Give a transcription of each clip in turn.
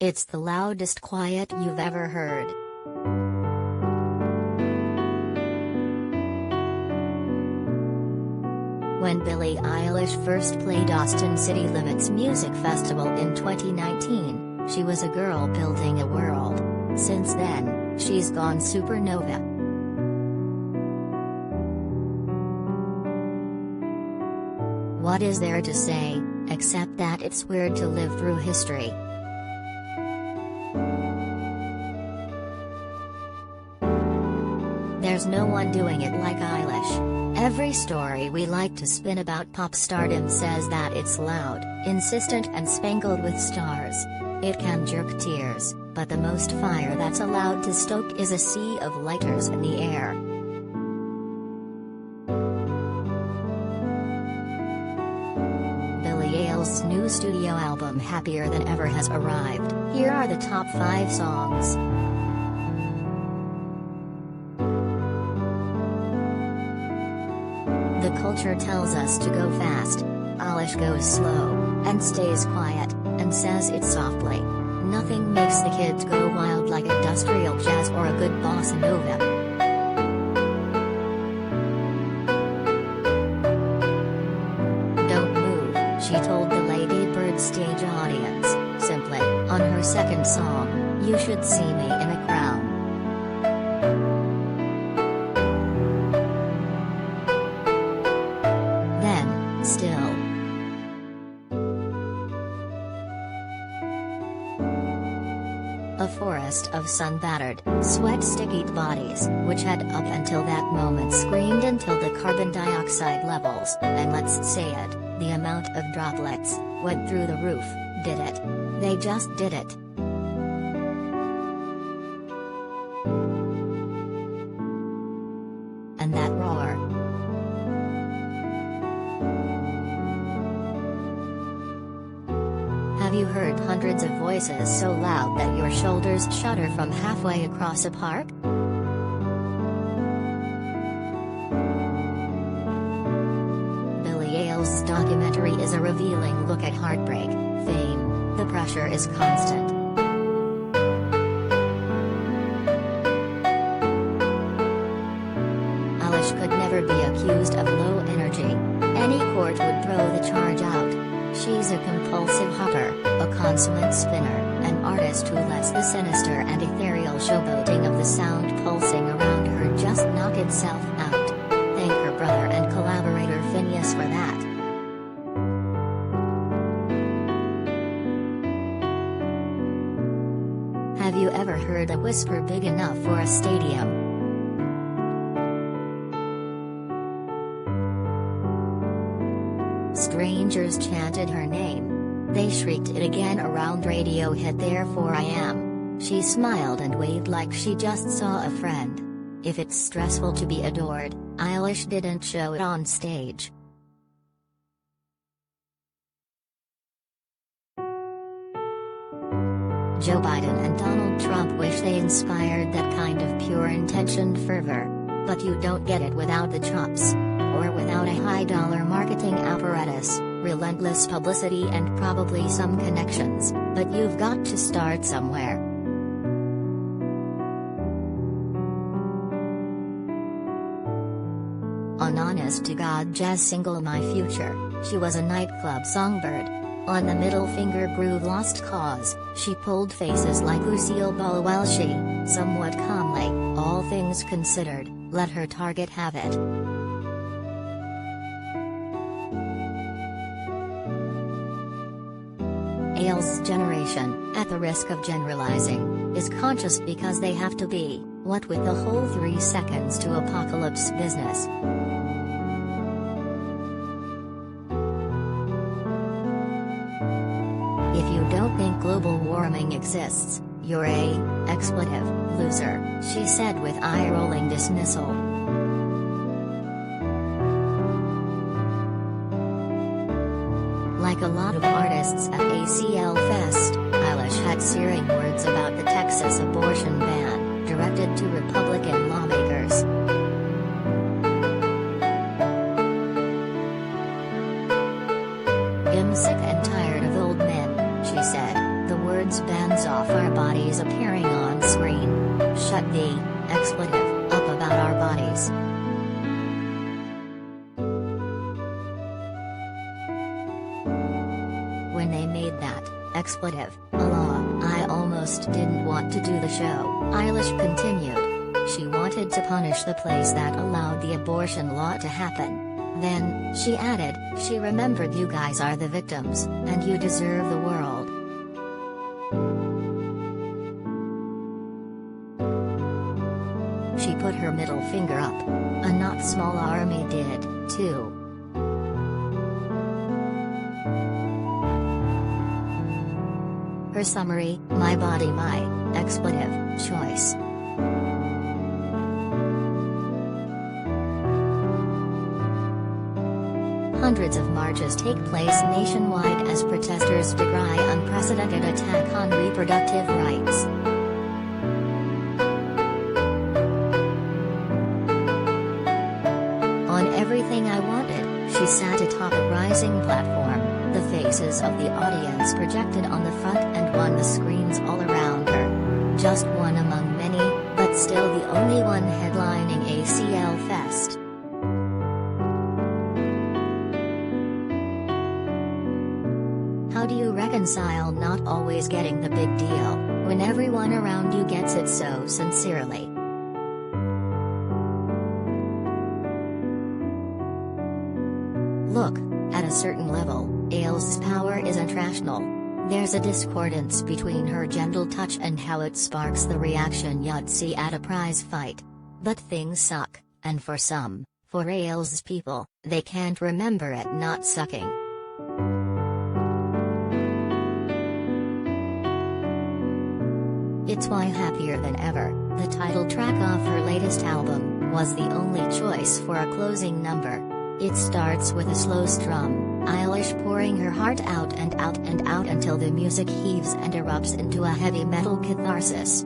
It's the loudest quiet you've ever heard. When Billie Eilish first played Austin City Limits Music Festival in 2019, she was a girl building a world. Since then, she's gone supernova. What is there to say, except that it's weird to live through history? There's no one doing it like Eilish. Every story we like to spin about pop stardom says that it's loud, insistent and spangled with stars. It can jerk tears, but the most fire that's allowed to stoke is a sea of lighters in the air. Billie Eilish's new studio album Happier Than Ever has arrived. Here are the top 5 songs. The culture tells us to go fast. Eilish goes slow, and stays quiet, and says it softly. Nothing makes the kids go wild like industrial jazz or a good bossa nova. Don't move, she told the Lady Bird stage audience, simply. On her second song, You Should See Me in a Crown. Still. A forest of sun-battered, sweat-stickied bodies, which had up until that moment screamed until the carbon dioxide levels, and let's say it, the amount of droplets, went through the roof, did it. They just did it. And that roar. Have you heard hundreds of voices so loud that your shoulders shudder from halfway across a park? Billie Eilish's documentary is a revealing look at heartbreak, fame, the pressure is constant. Eilish could never be accused of low energy. Any court would throw the charge out. She's a compulsive hopper, a consummate spinner, an artist who lets the sinister and ethereal showboating of the sound pulsing around her just knock itself out. Thank her brother and collaborator Phineas for that. Have you ever heard a whisper big enough for a stadium? Strangers chanted her name. They shrieked it again around radio hit Therefore I Am. She smiled and waved like she just saw a friend. If it's stressful to be adored, Eilish didn't show it on stage. Joe Biden and Donald Trump wish they inspired that kind of pure-intentioned fervor. But you don't get it without the chops. Or without a high-dollar marketing apparatus, relentless publicity and probably some connections, but you've got to start somewhere. On honest-to-God jazz single My Future, she was a nightclub songbird. On the middle finger groove Lost Cause, she pulled faces like Lucille Ball while she, somewhat calmly, all things considered, let her target have it. Eilish's generation, at the risk of generalizing, is conscious because they have to be, what with the whole 3 seconds to apocalypse business. If you don't think global warming exists, you're a expletive loser, she said with eye-rolling dismissal. Like a lot of artists at ACL Fest, Eilish had searing words about the Texas abortion ban, directed to Republican lawmakers. I'm sick and tired of old men, she said. The words ban hands off our bodies appearing on screen. Shut the expletive up about our bodies. When they made that expletive a law, I almost didn't want to do the show, Eilish continued. She wanted to punish the place that allowed the abortion law to happen. Then, she added, she remembered you guys are the victims, and you deserve the world. She put her middle finger up. A not small army did, too. Her summary, my body my expletive choice. Hundreds of marches take place nationwide as protesters decry unprecedented attack on reproductive rights. On everything I wanted, she sat atop a rising platform, the faces of the audience projected on the front and on the screens all around her. Just one among many, but still the only one headlining ACL Fest. How do you reconcile not always getting the big deal, when everyone around you gets it so sincerely? Look, at a certain level, Eilish's power isn't rational. There's a discordance between her gentle touch and how it sparks the reaction you'd see at a prize fight. But things suck, and for some, for Eilish's people, they can't remember it not sucking. It's why Happier Than Ever, the title track off her latest album, was the only choice for a closing number. It starts with a slow strum, Eilish pouring her heart out and out and out until the music heaves and erupts into a heavy metal catharsis.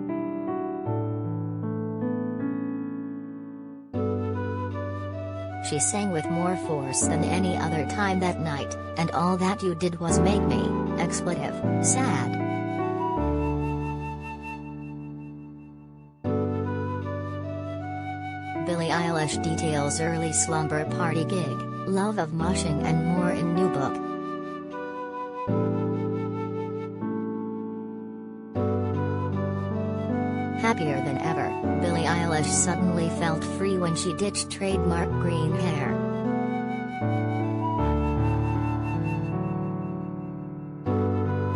She sang with more force than any other time that night, and all that you did was make me, expletive, sad. Billie Eilish details early slumber party gig, love of moshing and more in new book. Happier Than Ever, Billie Eilish suddenly felt free when she ditched trademark green hair.